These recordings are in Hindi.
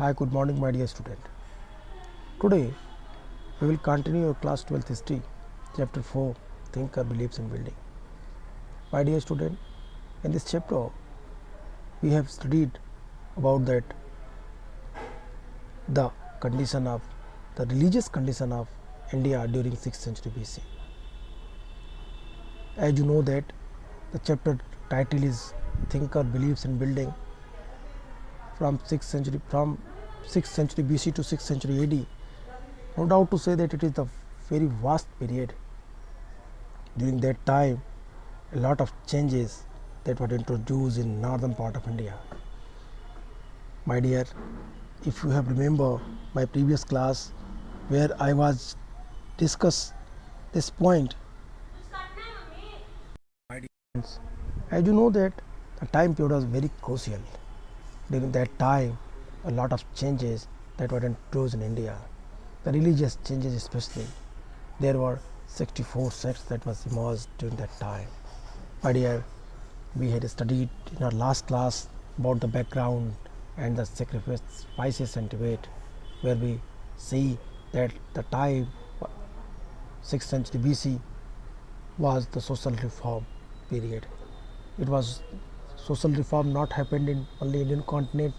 Hi, good morning, my dear student. Today, we will continue your class 12th history, chapter 4, Thinker, Beliefs and Building. My dear student, in this chapter, we have studied about that the condition of the religious condition of India during 6th century BC. As you know that the chapter title is Thinker, Beliefs and Building from 6th century BC to 6th century AD. No doubt to say that it is a very vast period. During that time, a lot of changes that were introduced in northern part of India. My dear, if you have remember my previous class where I was discuss this point, my dear friends, as you know that the time period was very crucial. During that time, a lot of changes that were introduced in India. The religious changes especially. There were 64 sects that was emerged during that time. My dear, we had studied in our last class about the background and the sacrifices and debate, where we see that the time 6th century BC was the social reform period. It was social reform not happened in only Indian continent,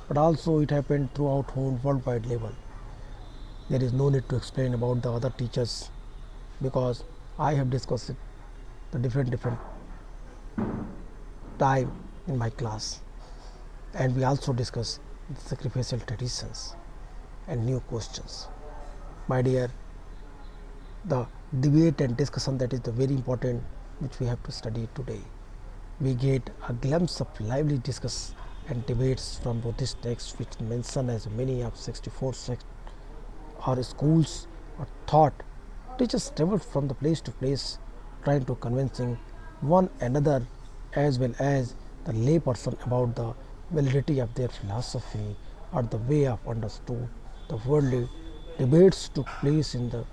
but also it happened throughout whole worldwide level. There is no need to explain about the other teachers because I have discussed it, the different time in my class, and we also discuss sacrificial traditions and new questions. My dear, the debate and discussion that is the very important which we have to study today. We get a glimpse of lively discuss and debates from Buddhist texts which mention as many of 64 sects or schools or thought. Teachers traveled from the place to place trying to convincing one another as well as the lay person about the validity of their philosophy or the way of understood the worldly. Debates took place in the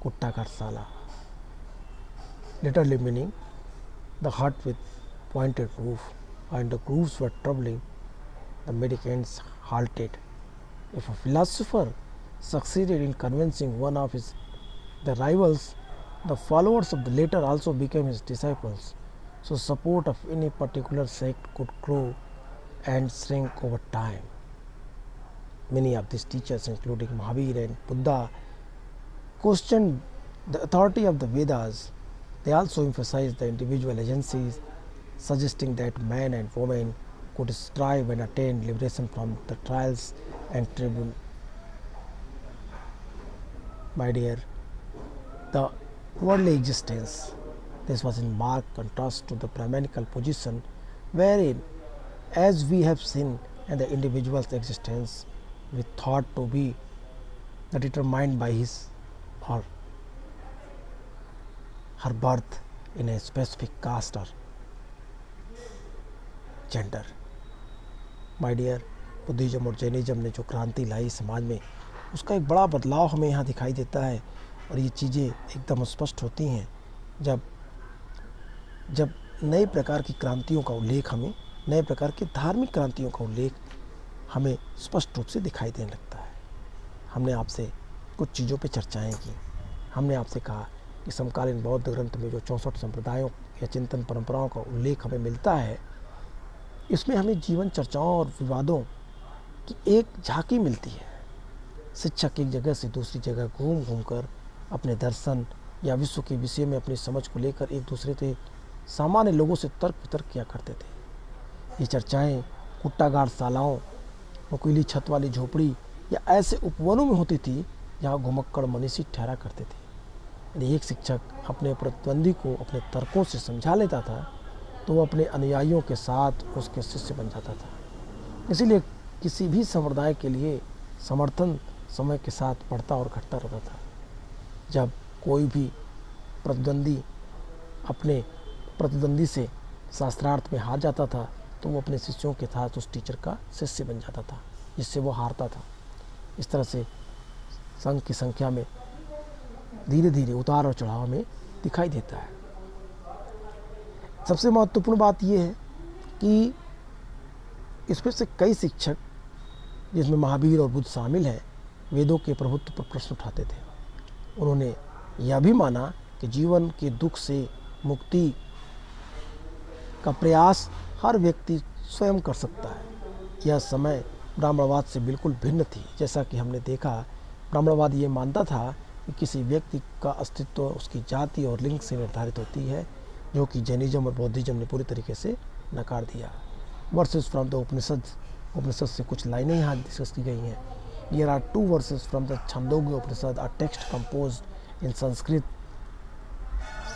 Kuttagar Sala, literally meaning the hut with pointed roof, and the grooves were troubling. The mendicants halted. If a philosopher succeeded in convincing one of the rivals, the followers of the latter also became his disciples. So support of any particular sect could grow and shrink over time. Many of these teachers, including Mahavir and Buddha, questioned the authority of the Vedas. They also emphasized the individual agencies, suggesting that man and woman could strive and attain liberation from the trials and tribute. My dear, the worldly existence. This was in marked contrast to the Brahmanical position, wherein, as we have seen, and the individual's existence we thought to be determined by his or her birth in a specific caste or gender. My dear, Buddhism और जैनिज्म ने जो क्रांति लाई समाज में, उसका एक बड़ा बदलाव हमें यहाँ दिखाई देता है. और ये चीज़ें एकदम स्पष्ट होती हैं जब जब नए प्रकार की क्रांतियों का उल्लेख हमें, नए प्रकार की धार्मिक क्रांतियों का उल्लेख हमें स्पष्ट रूप से दिखाई देने लगता है. हमने आपसे कुछ चीज़ों पे चर्चाएं की. हमने आपसे कहा कि समकालीन बौद्ध ग्रंथ में जो 64 संप्रदायों या चिंतन परंपराओं का उल्लेख हमें मिलता है, इसमें हमें जीवन चर्चाओं और विवादों की एक झांकी मिलती है. शिक्षक एक जगह से दूसरी जगह घूम घूम कर अपने दर्शन या विश्व के विषय में अपनी समझ को लेकर एक दूसरे से सामान्य लोगों से तर्क वितर्क किया करते थे. ये चर्चाएं कुट्टागार शालाओं, नुकीली छत वाली झोपड़ी या ऐसे उपवनों में होती थी जहाँ घुमक्कड़ मनीषी ठहरा करते थे. यदि एक शिक्षक अपने प्रतिद्वंदी को अपने तर्कों से समझा लेता था तो वो अपने अनुयायियों के साथ उसके शिष्य बन जाता था. इसीलिए किसी भी संप्रदाय के लिए समर्थन समय के साथ बढ़ता और घटता रहता था. जब कोई भी प्रतिद्वंदी अपने प्रतिद्वंदी से शास्त्रार्थ में हार जाता था तो वो अपने शिष्यों के साथ उस टीचर का शिष्य बन जाता था जिससे वो हारता था. इस तरह से संघ की संख्या में धीरे धीरे उतार और चढ़ाव में दिखाई देता है. सबसे महत्वपूर्ण बात यह है कि इसमें से कई शिक्षक जिसमें महावीर और बुद्ध शामिल हैं, वेदों के प्रभुत्व पर प्रश्न उठाते थे। उन्होंने यह भी माना कि जीवन के दुख से मुक्ति का प्रयास हर व्यक्ति स्वयं कर सकता है। यह समय ब्राह्मणवाद से बिल्कुल भिन्न थी। जैसा कि हमने देखा, ब्राह्मणवाद ये मानता था कि किसी व्यक्ति का अस्तित्व उसकी जाति और लिंग से निर्धारित होती है, जो कि जैनिज्म और बौद्धिज्म ने पूरी तरीके से नकार दिया। वर्सेस फ्रॉम द उपनिषद से कुछ लाइनें यहाँ डिस्कस की गई हैं। Here are two verses from the Chandogya Upanishad, a text composed in Sanskrit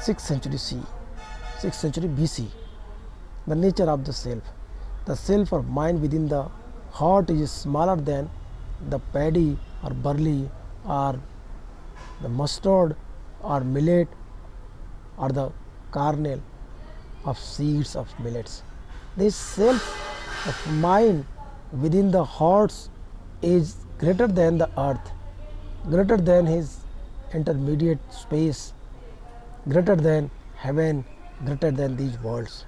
6th century BC. The nature of the self or mind within the heart is smaller than the paddy or barley or the mustard or millet or the kernel of seeds of millets. This self of mind within the heart is greater than the earth, greater than his intermediate space, greater than heaven, greater than these worlds.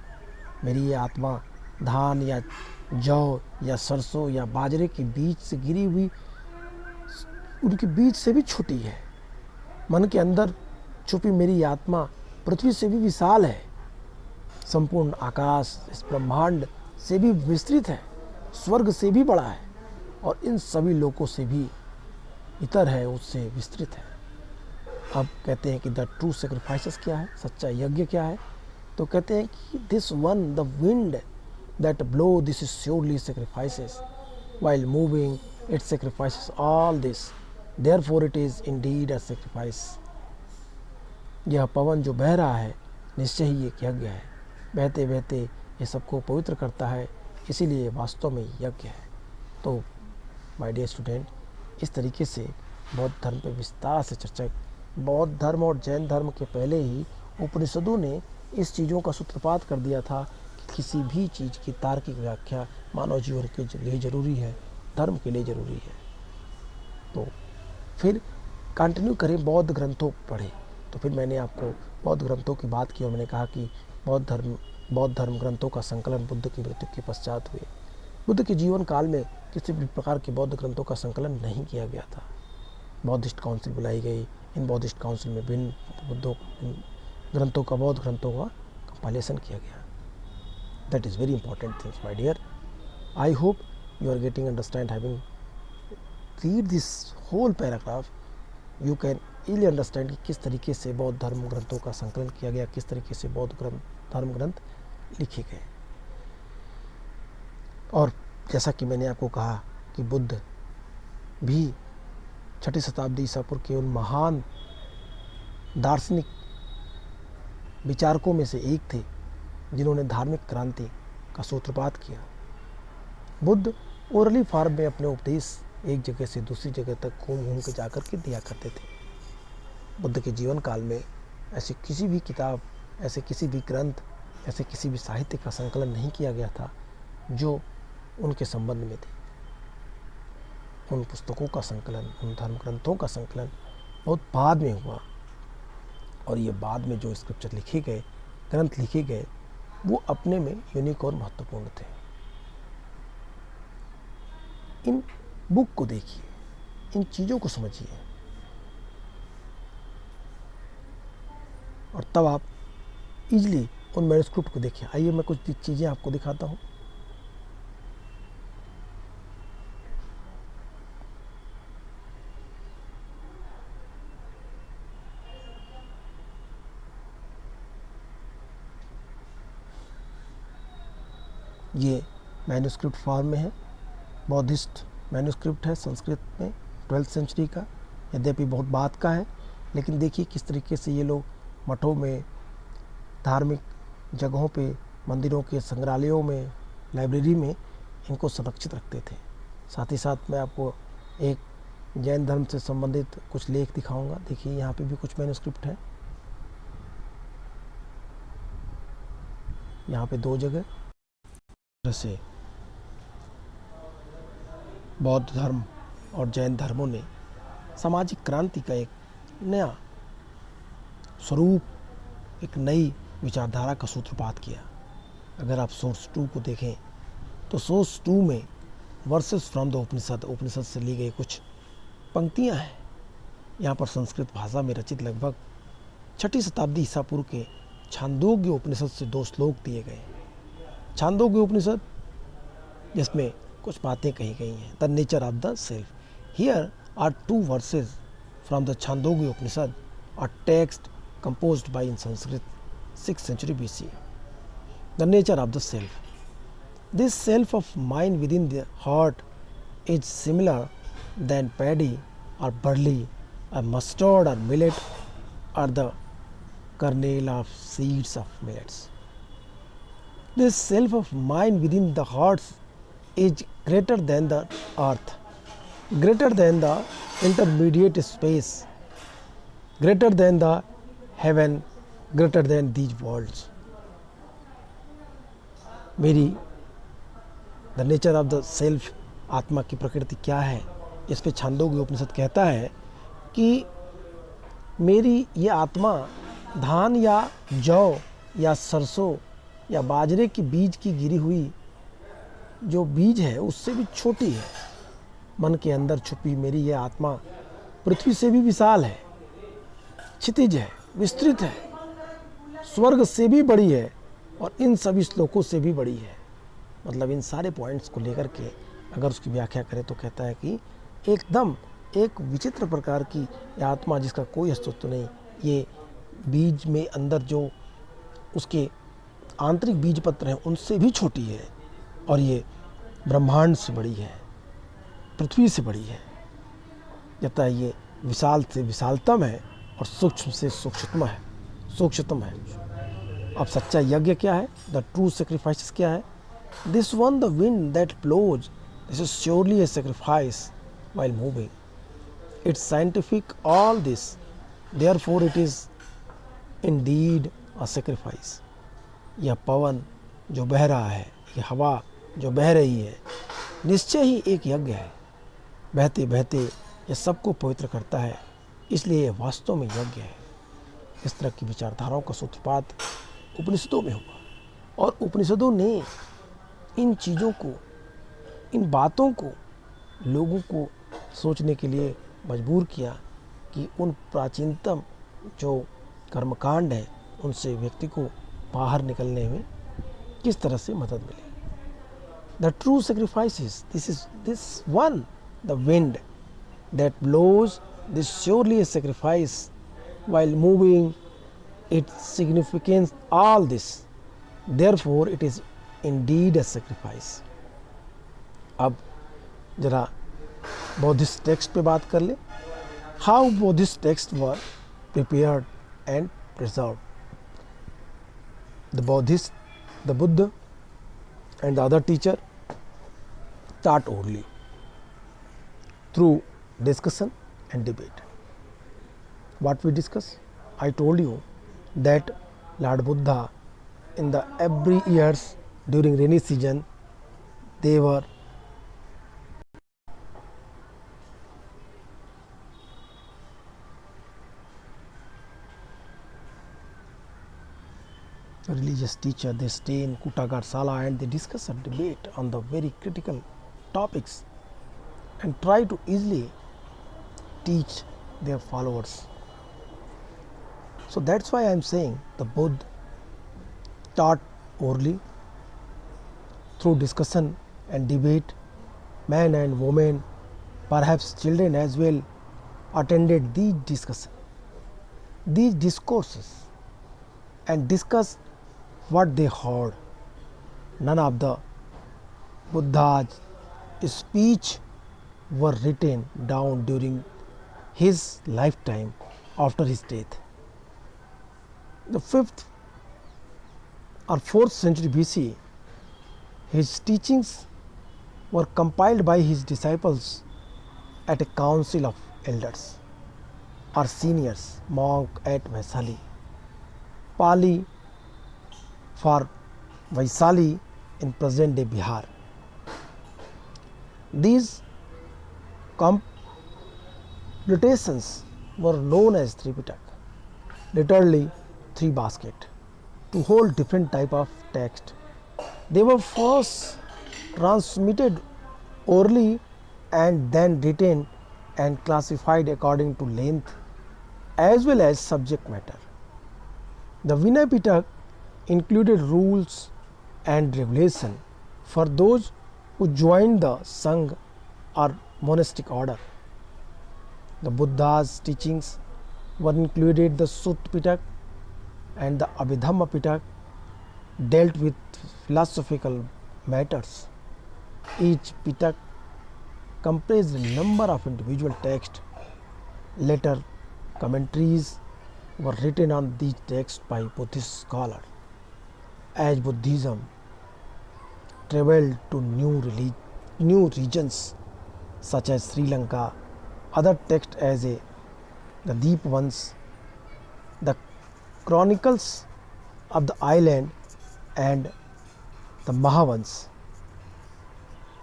मेरी ये आत्मा धान या जौ या सरसों या बाजरे के बीज से गिरी हुई उनके बीज से भी छोटी है। मन के अंदर छुपी मेरी आत्मा पृथ्वी से भी विशाल है, संपूर्ण आकाश इस ब्रह्मांड से भी विस्तृत है, स्वर्ग से भी बड़ा है और इन सभी लोकों से भी इतर है, उससे विस्तृत है। अब कहते हैं कि द ट्रू सेक्रीफाइसेस क्या है, सच्चा यज्ञ क्या है? तो कहते हैं कि this one the wind that blow this is surely sacrifices while moving it sacrifices all this therefore it is indeed a sacrifice. यह पवन जो बह रहा है निश्चय ही एक यज्ञ है, बहते बहते ये सबको पवित्र करता है, इसीलिए वास्तव में यज्ञ है। तो माय डियर स्टूडेंट, इस तरीके से बौद्ध धर्म पे विस्तार से चर्चा, बौद्ध धर्म और जैन धर्म के पहले ही उपनिषदों ने इस चीज़ों का सूत्रपात कर दिया था कि किसी भी चीज़ की तार्किक व्याख्या मानव जीवन के लिए ज़रूरी है, धर्म के लिए ज़रूरी है। तो फिर कंटिन्यू करें, बौद्ध ग्रंथों पढ़ें। तो फिर मैंने आपको बौद्ध ग्रंथों की बात की और मैंने कहा कि बौद्ध धर्म ग्रंथों का संकलन बुद्ध की मृत्यु के पश्चात हुए। बुद्ध के जीवन काल में किसी भी प्रकार के बौद्ध ग्रंथों का संकलन नहीं किया गया था। बौद्धिस्ट काउंसिल बुलाई गई, इन बौद्धिस्ट काउंसिल में भिन्न ग्रंथों का बौद्ध ग्रंथों का कंपाइलेशन किया गया। That is very important things my dear. I hope you are getting understand having read this whole paragraph, you can easily understand कि किस तरीके से बौद्ध धर्म ग्रंथों का संकलन किया गया, किस तरीके से बौद्ध धर्म ग्रंथ लिखे गए। और जैसा कि मैंने आपको कहा कि बुद्ध भी 6ठी शताब्दी ईसा पूर्व के उन महान दार्शनिक विचारकों में से एक थे जिन्होंने धार्मिक क्रांति का सूत्रपात किया। बुद्ध ओरली फॉर्म में अपने उपदेश एक जगह से दूसरी जगह तक घूम घूम के जाकर के दिया करते थे। बुद्ध के जीवन काल में ऐसी किसी भी किताब, ऐसे किसी भी ग्रंथ, ऐसे किसी भी साहित्य का संकलन नहीं किया गया था जो उनके संबंध में थे। उन पुस्तकों का संकलन, उन धर्म ग्रंथों का संकलन बहुत बाद में हुआ और ये बाद में जो स्क्रिप्चर लिखे गए, ग्रंथ लिखे गए, वो अपने में यूनिक और महत्वपूर्ण थे। इन बुक को देखिए, इन चीज़ों को समझिए और तब आप इजली उन मैन्युस्क्रिप्ट को देखिए। आइए मैं कुछ चीज़ें आपको दिखाता हूँ। ये मैन्युस्क्रिप्ट फॉर्म में है, बौद्धिस्ट मैन्युस्क्रिप्ट है संस्कृत में 12th सेंचुरी का, यद्यपि बहुत बाद का है, लेकिन देखिए किस तरीके से ये लोग मठों में, धार्मिक जगहों पे, मंदिरों के संग्रहालयों में, लाइब्रेरी में इनको संरक्षित रखते थे। साथ ही साथ मैं आपको एक जैन धर्म से संबंधित कुछ लेख दिखाऊंगा। देखिए यहाँ पे भी कुछ मैन्युस्क्रिप्ट है, यहाँ पे 2 जगह से बौद्ध धर्म और जैन धर्मों ने सामाजिक क्रांति का एक नया स्वरूप, एक नई विचारधारा का सूत्रपात किया। अगर आप सोर्स 2 को देखें तो सोर्स 2 में वर्सेस फ्रॉम द उपनिषद, उपनिषद से ली गई कुछ पंक्तियां हैं। यहाँ पर संस्कृत भाषा में रचित लगभग 6ठी शताब्दी ईसा पूर्व के छांदोग्य उपनिषद से 2 श्लोक दिए गए। छांदोग्य उपनिषद जिसमें कुछ बातें कही गई हैं, the nature of the self. Here are 2 verses from the Chandogya Upanishad, a text composed by in Sanskrit 6th century BC. The nature of the self. This self of mine within the heart is similar than paddy or barley or mustard or millet or the kernel of seeds of millets. This self of mine within the heart is greater than the earth, greater than the intermediate space, greater than the heaven, greater than these worlds. मेरी the nature of the self, आत्मा की प्रकृति क्या है, इस पे छांदोग्य उपनिषद कहता है कि मेरी ये आत्मा धान या जौ या सरसों या बाजरे की बीज की गिरी हुई जो बीज है उससे भी छोटी है। मन के अंदर छुपी मेरी ये आत्मा पृथ्वी से भी विशाल है, क्षितिज है, विस्तृत है, स्वर्ग से भी बड़ी है और इन सभी श्लोकों से भी बड़ी है। मतलब इन सारे पॉइंट्स को लेकर के अगर उसकी व्याख्या करें तो कहता है कि एकदम एक विचित्र प्रकार की आत्मा जिसका कोई अस्तित्व नहीं, ये बीज में अंदर जो उसके आंतरिक बीज पत्र हैं उनसे भी छोटी है और ये ब्रह्मांड से बड़ी है, पृथ्वी से बड़ी है। कहता है ये विशाल से विशालतम है और सूक्ष्म से सूक्ष्मतम है। अब सच्चा यज्ञ क्या है, द ट्रू सेक्रीफाइस क्या है? This one the wind that blows, this is surely a sacrifice while moving, it's scientific all this, therefore it is indeed a sacrifice. यह पवन जो बह रहा है, यह हवा जो बह रही है, निश्चय ही एक यज्ञ है। बहते बहते यह सबको पवित्र करता है, इसलिए यह वास्तव में यज्ञ है। इस तरह की विचारधाराओं का सूत्रपात उपनिषदों में हुआ और उपनिषदों ने इन चीज़ों को, इन बातों को लोगों को सोचने के लिए मजबूर किया कि उन प्राचीनतम जो कर्मकांड हैं उनसे व्यक्ति को बाहर निकलने में किस तरह से मदद मिले। The true sacrifice this one the wind that blows, this surely a sacrifice while moving, its significance all this, therefore it is indeed a sacrifice. अब जरा बौद्धिस्ट टेक्स्ट पे बात कर ले। How Buddhist text were prepared and preserved. The Buddhist, the Buddha and the other teacher taught only through discussion and debate. What we discuss? I told you that Lord Buddha in the every years during rainy season they were religious teacher, they stay in Kutagar Sala and they discuss and debate on the very critical topics and try to easily teach their followers. So that's why I am saying the Buddha taught orally through discussion and debate. Men and women, perhaps children as well, attended these discussion, these discourses and discussed what they heard. None of the Buddha's speech were written down during his lifetime after his death. The 5th or 4th century BC, his teachings were compiled by his disciples at a council of elders or seniors, monk at Vaisali. Pali for Vaisali in present day Bihar. These computations were known as Tripitaka, literally three baskets, to hold different type of text. They were first transmitted orally and then written and classified according to length as well as subject matter. The Vinay Pitak included rules and regulation for those who joined the Sangha or monastic order. The Buddha's teachings were included the Sutta Pitak and the Abhidhamma Pitak dealt with philosophical matters. Each Pitak comprised a number of individual texts. Later commentaries were written on these texts by Buddhist scholars. As Buddhism traveled to new regions such as Sri Lanka, other texts as the Deepavans, the Chronicles of the Island and the Mahavans,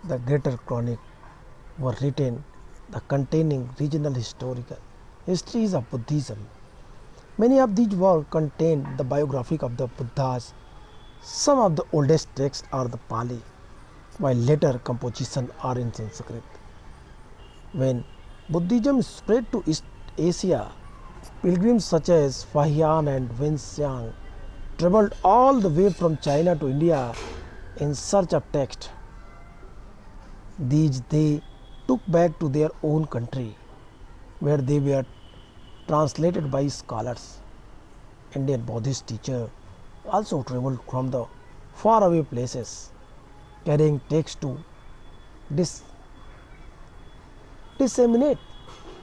the Greater Chronic, were written, containing regional historical histories of Buddhism. Many of these works contain the biography of the Buddhas. Some of the oldest texts are the Pali, while later compositions are in Sanskrit. When Buddhism spread to East Asia, pilgrims such as Fahian and Wenxiang traveled all the way from China to India in search of text. These they took back to their own country, where they were translated by scholars. Indian Buddhist teachers also traveled from the faraway places, carrying texts to disseminate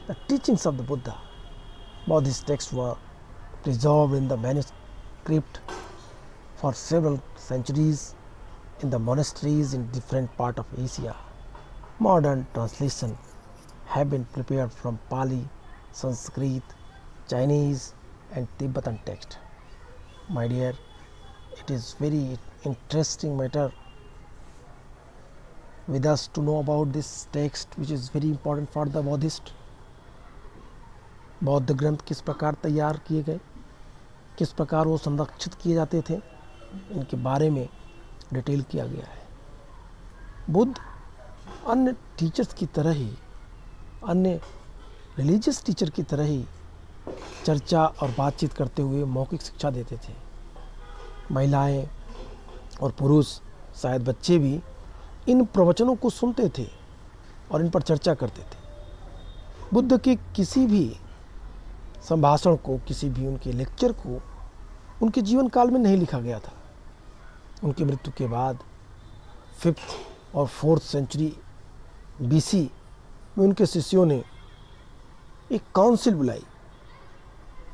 the teachings of the Buddha. Buddhist texts were preserved in the manuscript for several centuries in the monasteries in different parts of Asia. Modern translations have been prepared from Pali, Sanskrit, Chinese and Tibetan text. My dear, it is very interesting matter with us to know about this text which is very important for the Buddhist. बौद्ध ग्रंथ किस प्रकार तैयार किए गए, किस प्रकार वो संरक्षित किए जाते थे, इनके बारे में डिटेल किया गया है. बुद्ध अन्य टीचर्स की तरह ही, अन्य रिलीजियस टीचर की तरह ही चर्चा और बातचीत करते हुए मौखिक शिक्षा देते थे. महिलाएं और पुरुष, शायद बच्चे भी इन प्रवचनों को सुनते थे और इन पर चर्चा करते थे. बुद्ध के किसी भी संभाषण को, किसी भी उनके लेक्चर को उनके जीवन काल में नहीं लिखा गया था. उनकी मृत्यु के बाद 5th और 4th सेंचुरी BC में उनके शिष्यों ने एक काउंसिल बुलाई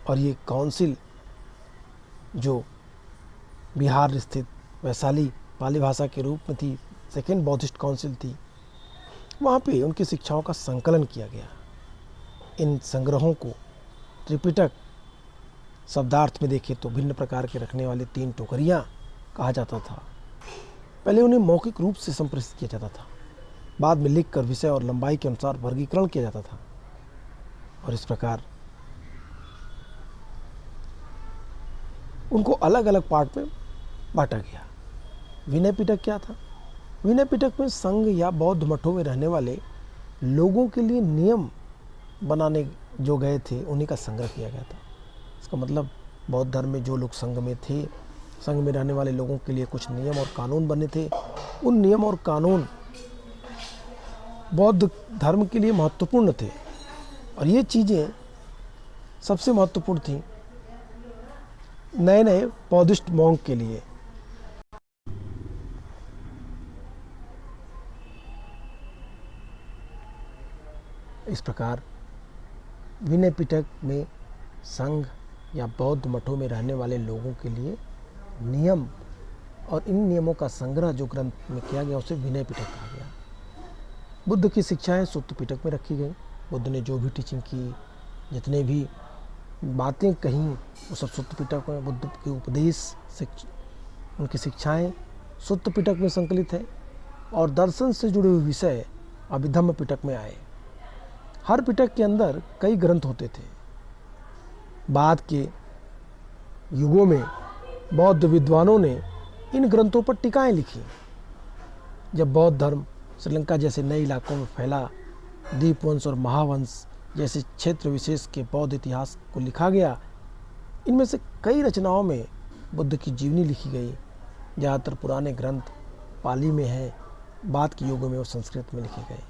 और ये काउंसिल जो बिहार स्थित वैशाली पाली भाषा के रूप में थी, सेकेंड बौद्धिस्ट काउंसिल थी, वहाँ पे उनकी शिक्षाओं का संकलन किया गया. इन संग्रहों को त्रिपिटक शब्दार्थ में देखें तो भिन्न प्रकार के रखने वाले 3 टोकरियाँ कहा जाता था. पहले उन्हें मौखिक रूप से संप्रेषित किया जाता था, बाद में लिखकर विषय और लंबाई के अनुसार वर्गीकरण किया जाता था और इस प्रकार उनको अलग अलग पार्ट में बांटा गया. विनय पिटक क्या था? विनय पिटक में संघ या बौद्ध मठों में रहने वाले लोगों के लिए नियम बनाने जो गए थे उन्हीं का संग्रह किया गया था. इसका मतलब बौद्ध धर्म में जो लोग संघ में थे, संघ में रहने वाले लोगों के लिए कुछ नियम और कानून बने थे. उन नियम और कानून बौद्ध धर्म के लिए महत्वपूर्ण थे और ये चीज़ें सबसे महत्वपूर्ण थी नए नए बौद्धिस्ट मॉन्क के लिए. इस प्रकार विनय पिटक में संघ या बौद्ध मठों में रहने वाले लोगों के लिए नियम और इन नियमों का संग्रह जो ग्रंथ में किया गया उसे विनय पिटक कहा गया. बुद्ध की शिक्षाएं सुत्त पिटक में रखी गई. बुद्ध ने जो भी टीचिंग की, जितने भी बातें कहीं, वो सब सुत्त पिटक में. बुद्ध के उपदेश, उनकी शिक्षाएं सुत्त पिटक में संकलित है और दर्शन से जुड़े हुए विषय अभिधम्म पिटक में आए. हर पिटक के अंदर कई ग्रंथ होते थे. बाद के युगों में बौद्ध विद्वानों ने इन ग्रंथों पर टीकाएं लिखी. जब बौद्ध धर्म श्रीलंका जैसे नए इलाकों में फैला, दीपवंश और महावंश जैसे क्षेत्र विशेष के बौद्ध इतिहास को लिखा गया। इनमें से कई रचनाओं में बुद्ध की जीवनी लिखी गई। ज़्यादातर पुराने ग्रंथ पाली में हैं, बाद के युगों में वो संस्कृत में लिखे गए।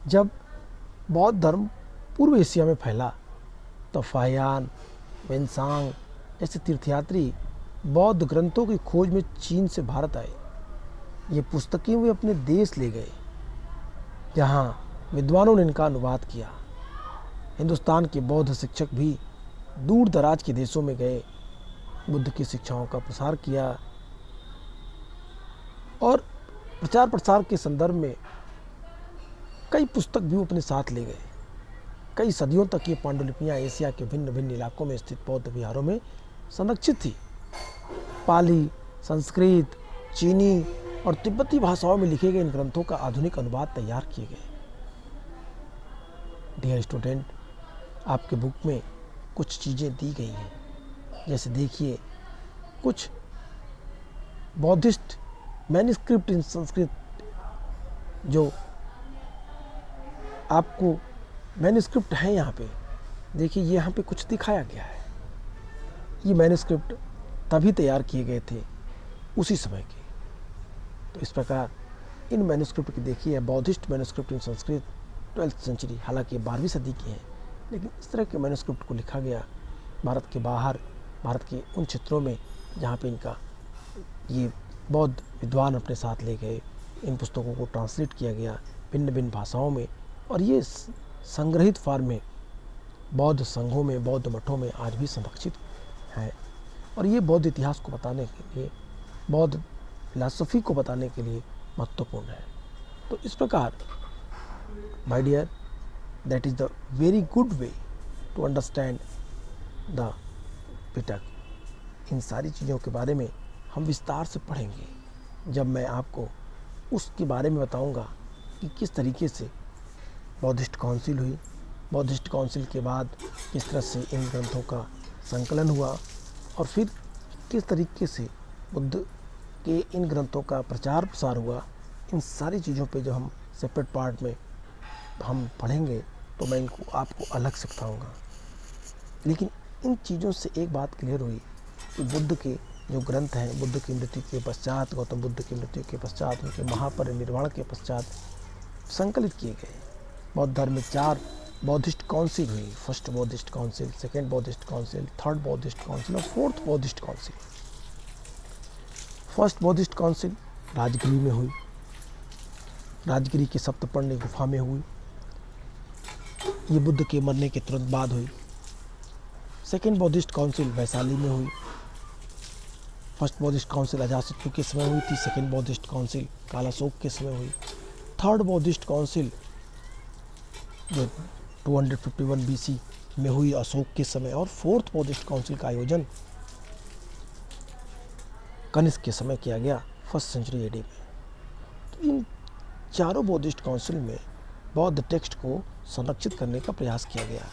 जब बौद्ध धर्म पूर्व एशिया में फैला तो फाहियान, वेनसांग जैसे तीर्थयात्री बौद्ध ग्रंथों की खोज में चीन से भारत आए। ये पुस्तकें वे अपने देश ले गए, जहाँ विद्वानों ने इनका अनुवाद किया। हिंदुस्तान के बौद्ध शिक्षक भी दूर दराज के देशों में गए, बुद्ध की शिक्षाओं का प्रसार किया और प्रचार प्रसार के संदर्भ में कई पुस्तक भी अपने साथ ले गए। कई सदियों तक ये पांडुलिपियाँ एशिया के भिन्न भिन्न इलाकों में स्थित बौद्ध विहारों में संरक्षित थी। पाली, संस्कृत, चीनी और तिब्बती भाषाओं में लिखे गए इन ग्रंथों का आधुनिक अनुवाद तैयार किए गए। डियर स्टूडेंट, आपके बुक में कुछ चीज़ें दी गई हैं, जैसे देखिए कुछ बौद्धिस्ट मैन्युस्क्रिप्ट इन संस्कृत, जो आपको मैन्युस्क्रिप्ट है यहाँ पे देखिए, यहाँ पे कुछ दिखाया गया है। ये मैन्युस्क्रिप्ट तभी तैयार किए गए थे उसी समय के। तो इस प्रकार इन मैन्युस्क्रिप्ट की देखिए, बौद्धिस्ट मैन्युस्क्रिप्ट इन संस्कृत 12th सेंचुरी, हालांकि 12वीं सदी की है, लेकिन इस तरह के मैन्युस्क्रिप्ट को लिखा गया भारत के बाहर, भारत के उन क्षेत्रों में जहाँ पे इनका ये बौद्ध विद्वान अपने साथ ले गए। इन पुस्तकों को ट्रांसलेट किया गया भिन्न भिन्न भाषाओं में, और ये संग्रहित फॉर्म में बौद्ध संघों में, बौद्ध मठों में आज भी संरक्षित है। और ये बौद्ध इतिहास को बताने के लिए, बौद्ध फिलॉसफी को बताने के लिए महत्वपूर्ण है। तो इस प्रकार my dear, that is the very good way to understand the Pitaka. इन सारी चीज़ों के बारे में हम विस्तार से पढ़ेंगे जब मैं आपको उसके बारे में बताऊंगा कि किस तरीके से बौद्धिस्ट काउंसिल हुई, बौद्धिस्ट काउंसिल के बाद किस तरह से इन ग्रंथों का संकलन हुआ, और फिर किस तरीके से बुद्ध के इन ग्रंथों का प्रचार प्रसार हुआ। इन सारी चीज़ों पे जो हम सेपरेट पार्ट में हम पढ़ेंगे तो मैं इनको आपको अलग से बताऊँगा। लेकिन इन चीज़ों से एक बात क्लियर हुई कि बुद्ध के जो ग्रंथ हैं, बुद्ध की मृत्यु के पश्चात, गौतम बुद्ध की मृत्यु के पश्चात, उनके महापरिनिर्वाण के पश्चात संकलित किए गए। बौद्ध धर्म में 4 बौद्धिस्ट काउंसिल हुई। First Buddhist council, second Buddhist council, third Buddhist council और fourth Buddhist council. First Buddhist council Rajgiri में हुई, राजगिरी के सप्तपर्णी गुफा में हुई। ये बुद्ध के मरने के तुरंत बाद हुई। सेकेंड बौद्धिस्ट काउंसिल वैशाली में हुई। फर्स्ट बौद्धिस्ट काउंसिल अजातशत्रु के समय हुई थी। सेकेंड बौद्धिस्ट काउंसिल कालाशोक के समय हुई। थर्ड बौद्धिस्ट काउंसिल जो 251 BC में हुई अशोक के समय, और फोर्थ बौद्धिस्ट काउंसिल का आयोजन कनिष्क के समय किया गया, 1st सेंचुरी AD में। तो इन चारों बौद्धिस्ट काउंसिल में बौद्ध टेक्स्ट को संरक्षित करने का प्रयास किया गया,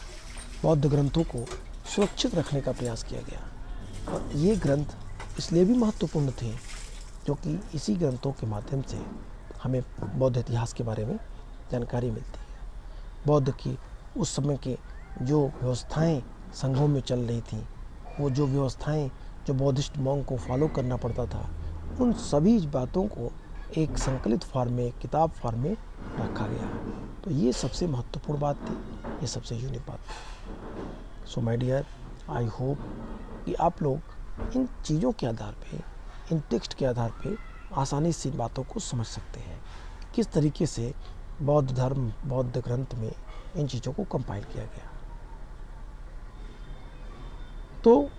बौद्ध ग्रंथों को सुरक्षित रखने का प्रयास किया गया। और ये ग्रंथ इसलिए भी महत्वपूर्ण थे क्योंकि इसी ग्रंथों के माध्यम से हमें बौद्ध इतिहास के बारे में जानकारी मिलती है। बौद्ध की उस समय के जो व्यवस्थाएं संघों में चल रही थी, वो जो व्यवस्थाएं जो बौद्धिस्ट मॉन्क को फॉलो करना पड़ता था, उन सभी बातों को एक संकलित फॉर्म में, एक किताब फॉर्म में रखा गया। तो ये सबसे महत्वपूर्ण बात थी, ये सबसे यूनिक बात थी। So my dear, I hope कि आप लोग इन चीज़ों के आधार पे, इन टेक्स्ट के आधार पे आसानी से इन बातों को समझ सकते हैं, किस तरीके से बौद्ध धर्म, बौद्ध ग्रंथ में इन चीज़ों को कंपाइल किया गया। तो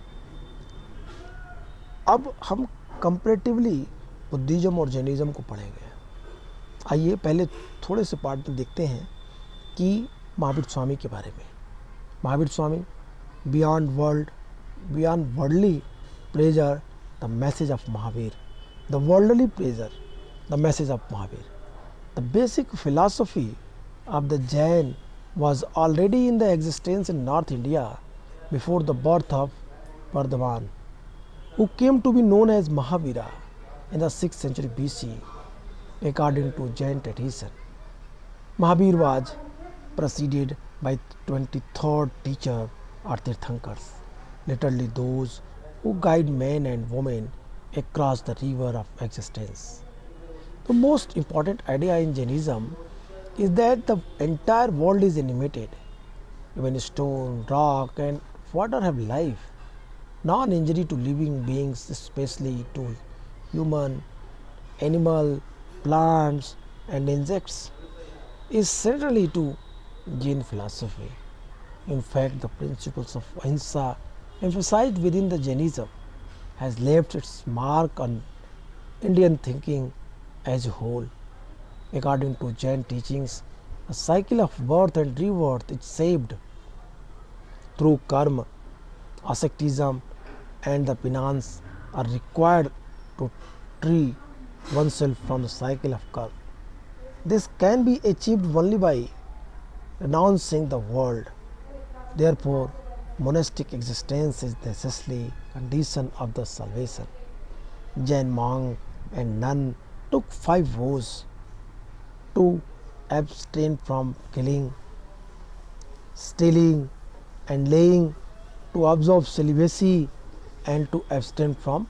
अब हम कंपैरेटिवली बुद्धिज़्म और जैनिज़्म को पढ़ेंगे। आइए पहले थोड़े से पार्ट में देखते हैं कि महावीर स्वामी के बारे में। Mahavir Swami, beyond worldly pleasure the message of Mahavir, the worldly pleasure the message of Mahavir. The basic philosophy of the Jain was already in the existence in North India before the birth of Vardhaman, who came to be known as Mahavira in the 6th century BC. According to Jain tradition, Mahabir was preceded by 23rd teacher or Tirthankars, literally those who guide men and women across the river of existence. The most important idea in Jainism is that the entire world is animated. Even stone, rock, and water have life. Non injury to living beings, especially to human, animal, plants, and insects, is centrally to Jain philosophy. In fact, the principles of ahimsa emphasized within the Jainism has left its mark on Indian thinking as a whole. According to Jain teachings, the cycle of birth and rebirth is shaped through karma, asceticism, and the penance are required to free oneself from the cycle of karma. This can be achieved only by renouncing the world. Therefore, monastic existence is necessarily condition of the salvation. Jain monk and nun took 5 vows to abstain from killing, stealing, and laying, to observe celibacy, and to abstain from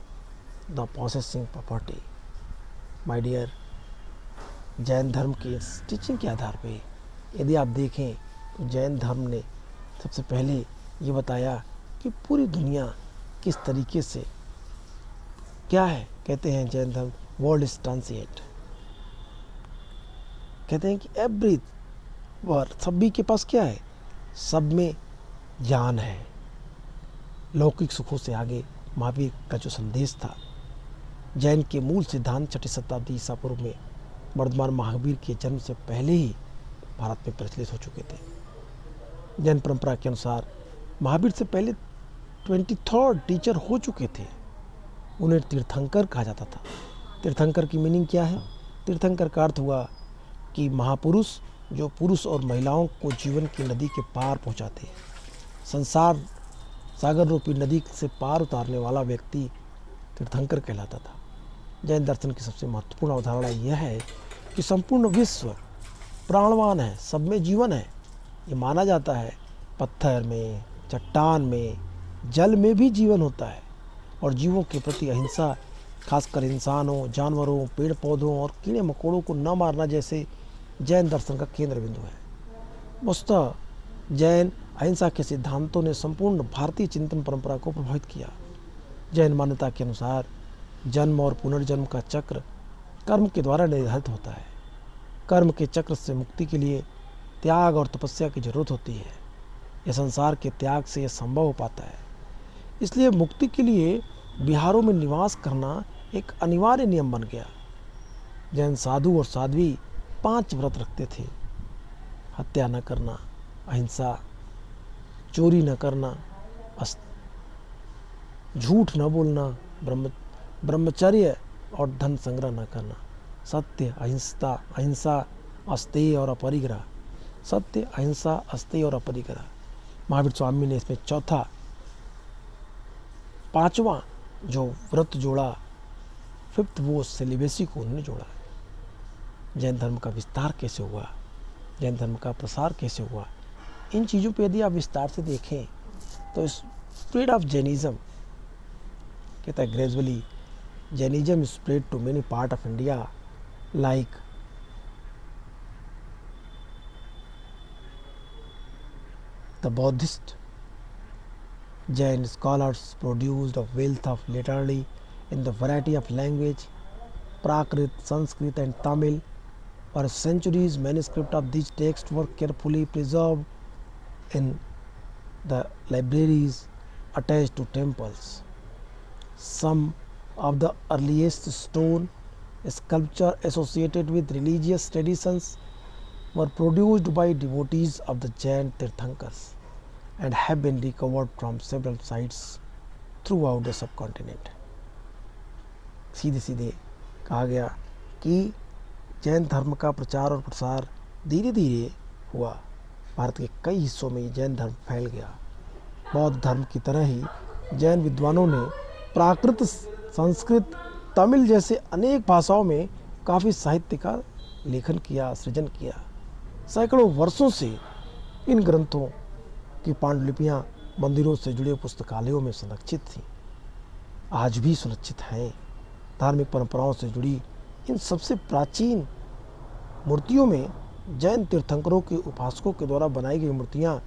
the possessing property. My dear, Jain धर्म की टीचिंग के आधार पे यदि आप देखें तो जैन धर्म ने सबसे पहले ये बताया कि पूरी दुनिया किस तरीके से क्या है। कहते हैं जैन धर्म वर्ल्ड इज ट्रांसिएंट, कहते हैं कि एवरी वर्ड सभी के पास क्या है, सब में ज्ञान है। लौकिक सुखों से आगे महावीर का जो संदेश था, जैन के मूल सिद्धांत 6ठी शताब्दी ईसा पूर्व में वर्धमान महावीर के जन्म से पहले ही भारत में प्रचलित हो चुके थे। जैन परंपरा के अनुसार महावीर से पहले 23rd टीचर हो चुके थे। उन्हें तीर्थंकर कहा जाता था। तीर्थंकर की मीनिंग क्या है? तीर्थंकर का अर्थ हुआ कि महापुरुष जो पुरुष और महिलाओं को जीवन की नदी के पार पहुंचाते हैं। संसार सागर रूपी नदी से पार उतारने वाला व्यक्ति तीर्थंकर कहलाता था। जैन दर्शन की सबसे महत्वपूर्ण अवधारणा यह है कि संपूर्ण विश्व प्राणवान है, सब में जीवन है। ये माना जाता है पत्थर में, चट्टान में, जल में भी जीवन होता है और जीवों के प्रति अहिंसा, खासकर इंसानों, जानवरों, पेड़ पौधों और कीड़े मकोड़ों को न मारना जैसे जैन दर्शन का केंद्र बिंदु है। वस्तुतः जैन अहिंसा के सिद्धांतों ने संपूर्ण भारतीय चिंतन परंपरा को प्रभावित किया। जैन मान्यता के अनुसार जन्म और पुनर्जन्म का चक्र कर्म के द्वारा निर्धारित होता है। कर्म के चक्र से मुक्ति के लिए त्याग और तपस्या की जरूरत होती है। यह संसार के त्याग से यह संभव हो पाता है। इसलिए मुक्ति के लिए विहारों में निवास करना एक अनिवार्य नियम बन गया। जैन साधु और साध्वी 5 व्रत रखते थे। हत्या न करना, अहिंसा, चोरी न करना, झूठ न बोलना, ब्रह्मचर्य और धन संग्रह न करना, सत्य, अहिंसा, अस्तेय और अपरिग्रह। सत्य, अहिंसा, अस्तेय और अपरिग्रह। महावीर स्वामी ने इसमें चौथा 5वां जो व्रत जोड़ा, 5th वो सेलिबेसी को उन्होंने जोड़ा। जैन धर्म का विस्तार कैसे हुआ, जैन धर्म का प्रसार कैसे हुआ, इन चीज़ों पे यदि आप विस्तार से देखें तो स्प्रेड ऑफ जैनिज्म कहता है gradually Jainism spread to many part of India like the Buddhist Jain scholars produced a wealth of literary in the variety of language, Prakrit, Sanskrit and Tamil. For centuries, manuscripts of these texts were carefully preserved in the libraries attached to temples. Some of the earliest stone sculpture associated with religious traditions were produced by devotees of the Jain Tirthankars and have been recovered from several sites throughout the subcontinent. सीधे सीधे कहा गया कि जैन धर्म का प्रचार और प्रसार धीरे धीरे हुआ। भारत के कई हिस्सों में जैन धर्म फैल गया। बौद्ध धर्म की तरह ही जैन विद्वानों ने प्राकृत, संस्कृत, तमिल जैसे अनेक भाषाओं में काफ़ी साहित्य का लेखन किया, सृजन किया। सैकड़ों वर्षों से इन ग्रंथों की पांडुलिपियाँ मंदिरों से जुड़े पुस्तकालयों में संरक्षित थीं, आज भी सुरक्षित हैं। धार्मिक परंपराओं से जुड़ी इन सबसे प्राचीन मूर्तियों में जैन तीर्थंकरों के उपासकों के द्वारा बनाई गई मूर्तियाँ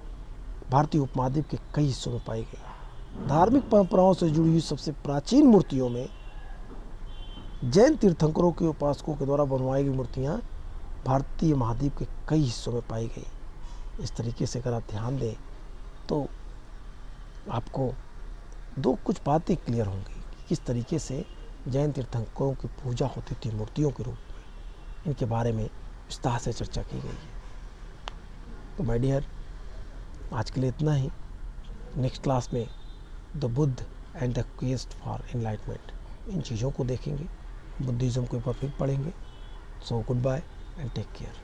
भारतीय उपमहाद्वीप के कई हिस्सों में पाई गई। धार्मिक परंपराओं से जुड़ी हुई सबसे प्राचीन मूर्तियों में जैन तीर्थंकरों के उपासकों के द्वारा बनवाई गई मूर्तियाँ भारतीय महाद्वीप के कई हिस्सों में पाई गई। इस तरीके से अगर आप ध्यान दें तो आपको कुछ बातें क्लियर होंगी कि किस तरीके से जैन तीर्थंकरों की पूजा होती थी मूर्तियों के रूप में। इनके बारे में विस्तार से चर्चा की गई है। तो माय डियर, आज के लिए इतना ही। नेक्स्ट क्लास में the Buddha and the quest for enlightenment, इन चीज़ों को देखेंगे, बुद्धिज़्म के ऊपर फिर पढ़ेंगे। So goodbye and take care.